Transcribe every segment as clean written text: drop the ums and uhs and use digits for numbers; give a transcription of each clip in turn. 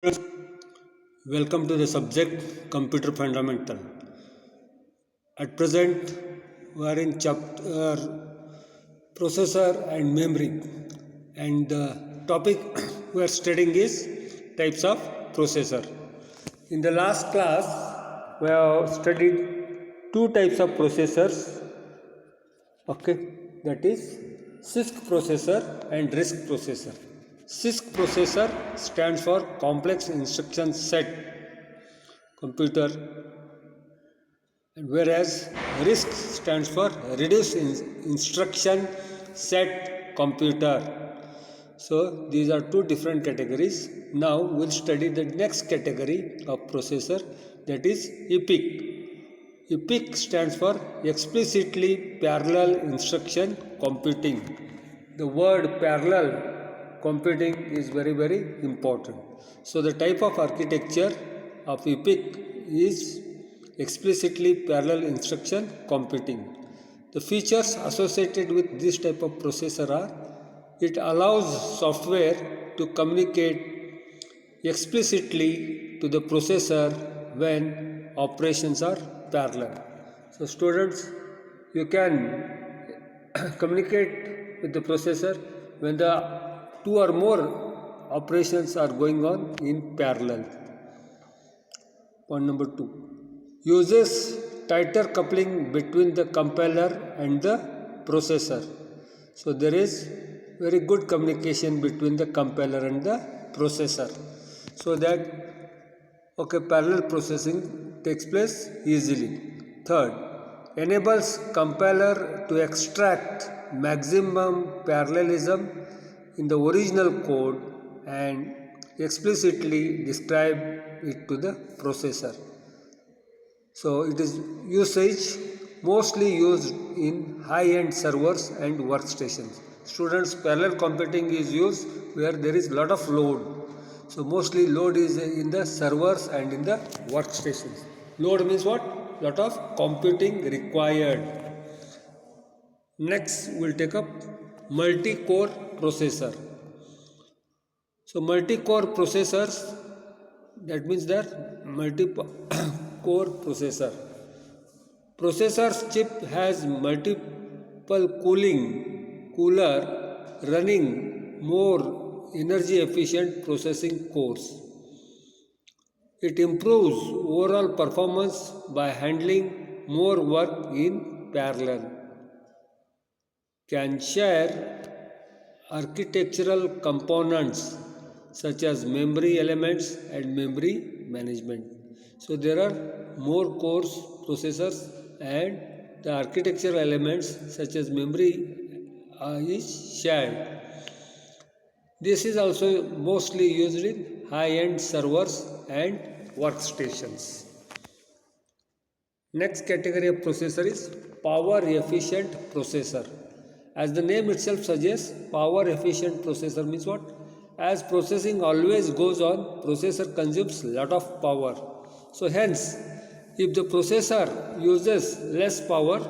Welcome to the subject Computer Fundamental. At present, we are in chapter Processor and Memory, and the topic we are studying is types of processor. In the last class, we have studied two types of processors, okay, that is CISC processor and RISC processor. CISC processor stands for Complex Instruction Set Computer, and whereas RISC stands for Reduced Instruction Set Computer. So these are two different categories. Now we'll study the next category of processor, that is EPIC. EPIC stands for Explicitly Parallel Instruction Computing. The word parallel computing is very important. So the type of architecture of EPIC is explicitly parallel instruction computing. The features associated with this type of processor are: it allows software to communicate explicitly to the processor when operations are parallel. So students, you can communicate with the processor when the two or more operations are going on in parallel. Point number 2, uses tighter coupling between the compiler and the processor. So there is very good communication between the compiler and the processor, so that parallel processing takes place easily. Third, enables compiler to extract maximum parallelism in the original code and explicitly describe it to the processor. So it is mostly used in high-end servers and workstations. Students, parallel computing is used where there is lot of load. So mostly load is in the servers and in the workstations. Load means what? Lot of computing required. Next we'll take up multi-core processor. So multi-core processors, that means that multi-core processor. Processor's chip has multiple cooler running more energy efficient processing cores. It improves overall performance by handling more work in parallel. Can share architectural components such as memory elements and memory management. So there are more cores, processors, and the architectural elements such as memory is shared. This is also mostly used in high-end servers and workstations. Next category of processor is power efficient processor. As the name itself suggests, power efficient processor means what? As processing always goes on, processor consumes lot of power. So hence, if the processor uses less power,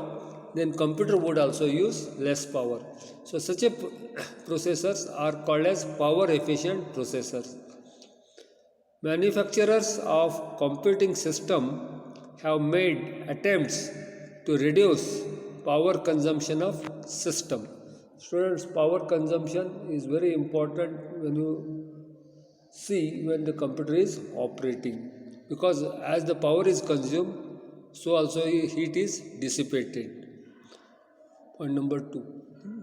then computer would also use less power. So such a processors are called as power efficient processors. Manufacturers of computing system have made attempts to reduce power consumption of system. Students, power consumption is very important when you see when the computer is operating, because as the power is consumed, so also heat is dissipated. Point number 2,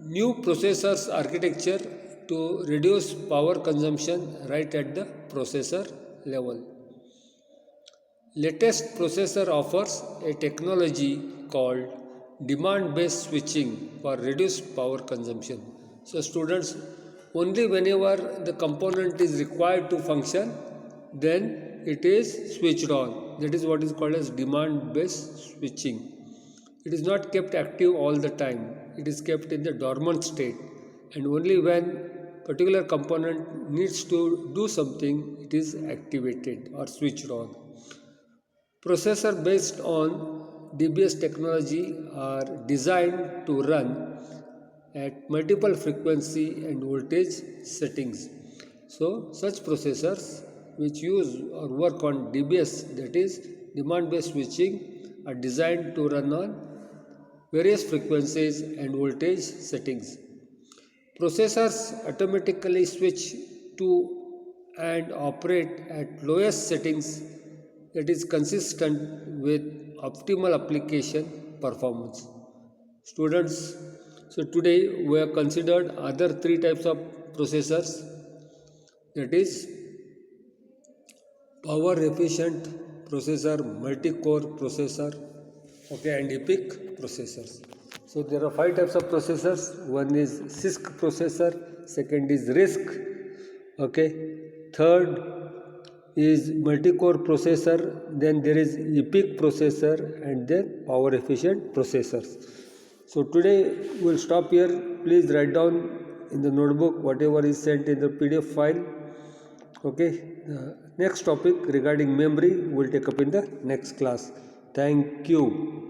new processors architecture to reduce power consumption right at the processor level. Latest processor offers a technology called demand-based switching for reduced power consumption. So students, only whenever the component is required to function, then it is switched on. That is what is called as demand-based switching. It is not kept active all the time. It is kept in the dormant state, and only when particular component needs to do something, it is activated or switched on. Processors based on DBS technology are designed to run at multiple frequency and voltage settings. So such processors which use or work on DBS, that is demand based switching, are designed to run on various frequencies and voltage settings. Processors automatically switch to and operate at lowest settings that is consistent with optimal application performance. Students, so today we have considered other three types of processors, that is power efficient processor, multi-core processor, okay, and epic processors. So there are five types of processors. One is CISC processor, second is RISC, okay, third is multi-core processor, then there is epic processor, and then power efficient processors. So today we'll stop here. Please write down in the notebook whatever is sent in the PDF file. Okay, next topic regarding memory we'll take up in the next class. Thank you.